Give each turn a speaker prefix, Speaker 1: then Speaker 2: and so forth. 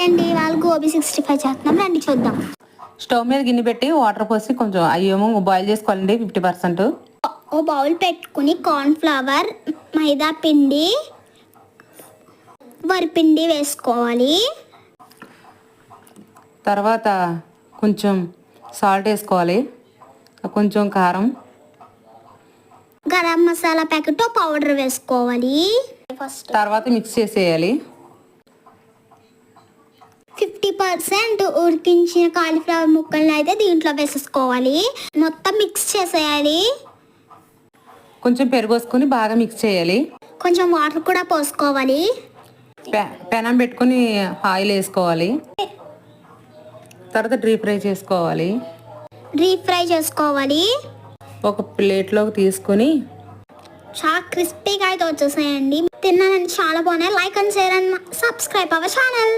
Speaker 1: అండి, వాళ్ళు గోబీ 65 చేస్తున్నాం, రండి చూద్దాం.
Speaker 2: స్టవ్ మీద గిన్నె పెట్టి వాటర్ పోసి కొంచెం అయ్యేమో బాయిల్ చేసుకోవాలండి 50%.
Speaker 1: ఓ బౌల్ పెట్టుకుని కార్న్ ఫ్లవర్, మైదా పిండి, వరిపిండి వేసుకోవాలి.
Speaker 2: తర్వాత కొంచెం సాల్ట్ వేసుకోవాలి, కొంచెం కారం,
Speaker 1: గరం మసాలా ప్యాకెట్ పౌడర్ వేసుకోవాలి.
Speaker 2: తర్వాత మిక్స్ చేసేయాలి.
Speaker 1: 50% ఉడికించిన కాలీఫ్లవర్ ముక్కల్ని అయితే దీంట్లో వేసేసుకోవాలి. మొత్తం మిక్స్ చేసేయాలి.
Speaker 2: కొంచెం పెరుగు వేసుకొని బాగా మిక్స్ చేయాలి.
Speaker 1: కొంచెం వాటర్ కూడా పోసుకోవాలి.
Speaker 2: పెనం పెట్టుకొని ఆయిల్ వేసుకోవాలి. తర్వాత డీప్ ఫ్రై చేసుకోవాలి. ఒక ప్లేట్లోకి తీసుకొని
Speaker 1: చాలా క్రిస్పీగా అయితే వచ్చేసాయండి. తిన్నానండి, చాలా బాగున్నాయి. Like and share and subscribe our channel.